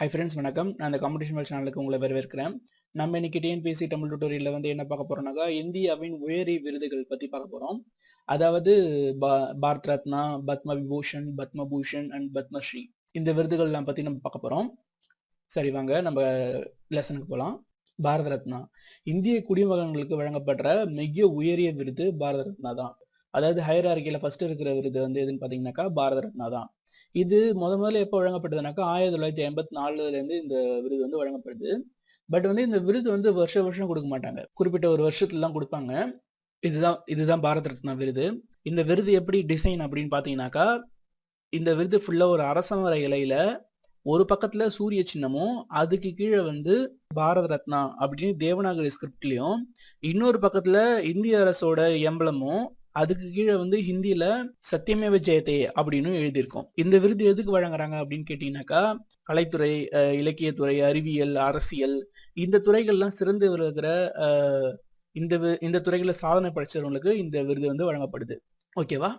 Hi friends, வணக்கம். நான் இந்த காம்படிஷன் வேல் சேனலுக்கு உங்களை வரவேற்கிறேன். நம்ம இன்னைக்கு டிஎன்பிஎஸ்சி தமிழ் டியூட்டோரியல்ல வந்து என்ன பார்க்க போறோம்னாக்கா, இந்தியாவின் உயரிய விருதுகள் பத்தி பார்க்க போறோம். அதாவது பாரத் ரத்னா, பத்ம விபூஷன், பத்ம பூஷன் அண்ட் பத்மஸ்ரீ இந்த விருதுகள்லாம் பத்தி நம்ம பார்க்க போறோம். சரி, வாங்க நம்ம லெசனுக்கு போகலாம். பாரத ரத்னா இந்திய குடிமகன்களுக்கு வழங்கப்படுற மிக உயரிய விருது பாரத ரத்னா தான். அதாவது ஹையரார்கியில ஃபர்ஸ்ட் இருக்கிற விருது வந்து எதுன்னு பார்த்தீங்கன்னாக்கா பாரத ரத்னா தான். இது முதல்ல எப்போ வழங்கப்பட்டதுனாக்கா 1984ல இருந்து இந்த விருது வந்து வழங்கப்படுது. பட் வந்து இந்த விருது வந்து வருஷம் கொடுக்க மாட்டாங்க, குறிப்பிட்ட ஒரு வருஷத்துல தான் கொடுப்பாங்க. இதுதான் பாரத ரத்னா விருது. இந்த விருது எப்படி டிசைன் அப்படின்னு பாத்தீங்கன்னாக்கா, இந்த விருது ஃபுல்லா ஒரு அரசமர இலையில ஒரு பக்கத்துல சூரிய சின்னமும், அதுக்கு கீழே வந்து பாரத ரத்னா அப்படின்னு தேவநாகரி ஸ்கிரிப்ட்லயும், இன்னொரு பக்கத்துல இந்திய அரசோட எம்பளமும், அதுக்கு கீழே வந்து ஹிந்தியில சத்தியமேவ ஜெயதே அப்படின்னு எழுதியிருக்கோம். இந்த விருது எதுக்கு வழங்குறாங்க அப்படின்னு கேட்டீங்கன்னாக்கா, கலைத்துறை, இலக்கியத்துறை, அறிவியல், அரசியல் இந்த துறைகள்லாம் சிறந்து விளங்குற இந்த துறைகளை சாதனை படைச்சவங்களுக்கு இந்த விருது வந்து வழங்கப்படுது. ஓகேவா?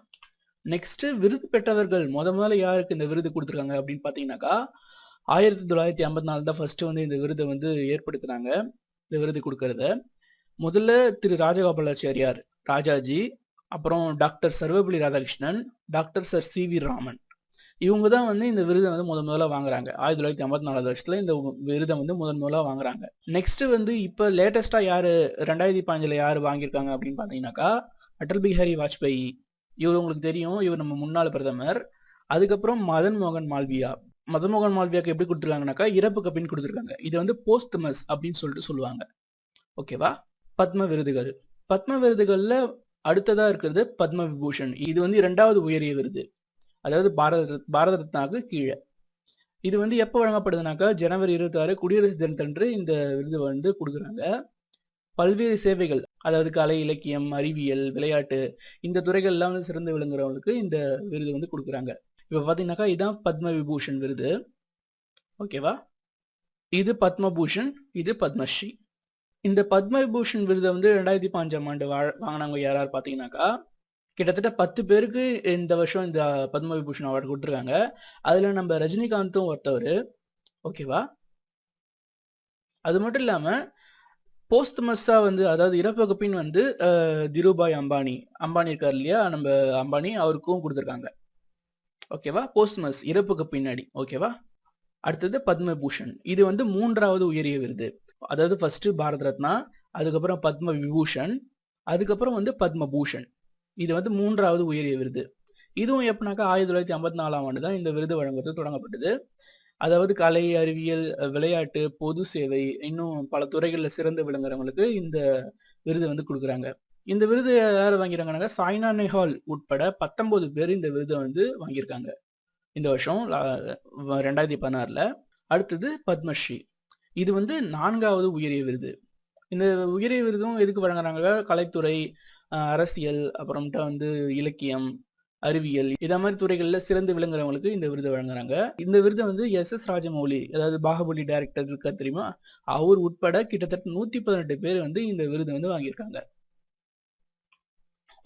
நெக்ஸ்ட், விருது பெற்றவர்கள் முதல்ல யாருக்கு இந்த விருது கொடுத்துருக்காங்க அப்படின்னு பாத்தீங்கன்னாக்கா, 1954 தான் ஃபர்ஸ்ட் வந்து இந்த விருதை வந்து ஏற்படுத்தினாங்க. இந்த விருது கொடுக்கறத முதல்ல திரு ராஜகோபாலாச்சாரியார் ராஜாஜி, அப்புறம் doctor Sarvepalli Radhakrishnan, doctor sir CV. Raman, இவங்க தான் வந்து இந்த விருதை வந்து முதல்ல வாங்குறாங்க. 1954 வருஷத்துல இந்த விருதை வந்து முதல்ல வாங்குறாங்க. நெக்ஸ்ட் வந்து இப்ப லேட்டஸ்டா யாரு 2015ல யாரு வாங்கியிருக்காங்க அப்படின்னு பாத்தீங்கன்னாக்கா, அடல் பிஹாரி வாஜ்பாய். இவர் உங்களுக்கு தெரியும், இவர் நம்ம முன்னாள் பிரதமர். அதுக்கப்புறம் மதன் மோகன் மால்வியா. மதன் மோகன் மால்வியாக்கு எப்படி கொடுத்துருக்காங்கனாக்கா, இறப்பு கப்பின்னு கொடுத்துருக்காங்க. இது வந்து போஸ்ட்மஸ் அப்படின்னு சொல்லிட்டு சொல்லுவாங்க. ஓகேவா? பத்ம விருதுகள். பத்ம விருதுகள்ல அடுத்ததா இருக்கிறது பத்ம விபூஷன். இது வந்து 2வது உயரிய விருது, அதாவது பாரத ரத்னாவுக்கு கீழே. இது வந்து எப்ப வழங்கப்படுதுனாக்கா, ஜனவரி 26 குடியரசு தினத்தன்று இந்த விருது வந்து கொடுக்குறாங்க. பல்வேறு சேவைகள், அதாவது கலை, இலக்கியம், அறிவியல், விளையாட்டு இந்த துறைகள் எல்லாம் வந்து சிறந்து விளங்குறவங்களுக்கு இந்த விருது வந்து கொடுக்குறாங்க. இப்ப பாத்தீங்கன்னாக்கா, இதான் பத்ம விபூஷன் விருது. ஓகேவா? இது பத்மபூஷன், இது பத்மஸ்ரீ. இந்த பத்ம விபூஷன் விருதை வந்து 2005ஆம் ஆண்டு வாங்கினவங்க யாராரு பாத்தீங்கன்னாக்கா, கிட்டத்தட்ட 10 பேருக்கு இந்த வருஷம் இந்த பத்ம விபூஷன் அவார்டு கொடுத்துருக்காங்க. அதுல நம்ம ரஜினிகாந்தும் ஒருத்தவர். ஓகேவா? அது மட்டும் இல்லாம போஸ்ட்மஸா வந்து, அதாவது இறப்புக்கு பின் வந்து திருபாய் அம்பானி இருக்காரு இல்லையா, நம்ம அம்பானி, அவருக்கும் கொடுத்துருக்காங்க. ஓகேவா? போஸ்ட்மஸ், இறப்புக்கு பின்னாடி. ஓகேவா? அடுத்தது பத்மபூஷன். இது வந்து 3வது உயரிய விருது. அதாவது ஃபர்ஸ்ட் பாரத் ரத்னா, அதுக்கப்புறம் பத்ம விபூஷன், அதுக்கப்புறம் வந்து பத்மபூஷன். இது வந்து 3வது உயரிய விருது. இதுவும் எப்பனாக்கா 1954ஆம் ஆண்டு தான் இந்த விருது வழங்குறது தொடங்கப்பட்டது. அதாவது கலை, அறிவியல், விளையாட்டு, பொது சேவை, இன்னும் பல துறைகள்ல சிறந்து விளங்குறவங்களுக்கு இந்த விருது வந்து கொடுக்குறாங்க. இந்த விருது யாரு வாங்கிறாங்கன்னாக்கா, சாய்னா நேவால் உட்பட 19 பேர் இந்த விருதை வந்து வாங்கியிருக்காங்க இந்த வருஷம் 2016ல. அடுத்தது பத்மஸ்ரீ. இது வந்து 4வது உயரிய விருது. இந்த உயரிய விருதும் எதுக்கு வழங்குறாங்க? கலைத்துறை, அரசியல், அப்புறமேட்டா வந்து இலக்கியம், அறிவியல் இத மாதிரி துறைகள்ல சிறந்து விளங்குறவங்களுக்கு இந்த விருது வழங்குறாங்க. இந்த விருதை வந்து எஸ்.எஸ். ராஜமௌலி, அதாவது பாகுபலி டைரக்டர் இருக்காரு தெரியுமா, அவர் உட்பட கிட்டத்தட்ட 118 பேர் வந்து இந்த விருது வந்து வாங்கியிருக்காங்க.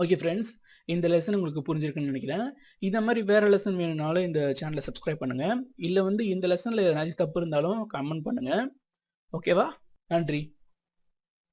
ஓகே ஃப்ரெண்ட்ஸ், இந்த லெசன் உங்களுக்கு புரிஞ்சிருக்குன்னு நினைக்கிறேன். இத மாதிரி வேற லெசன் வேணும்னாலும் இந்த சேனலை சப்ஸ்கிரைப் பண்ணுங்க. இல்ல வந்து இந்த லெசன்ல ஏதாச்சும் தப்பு இருந்தாலும் கமெண்ட் பண்ணுங்க. ஓகேவா? நன்றி.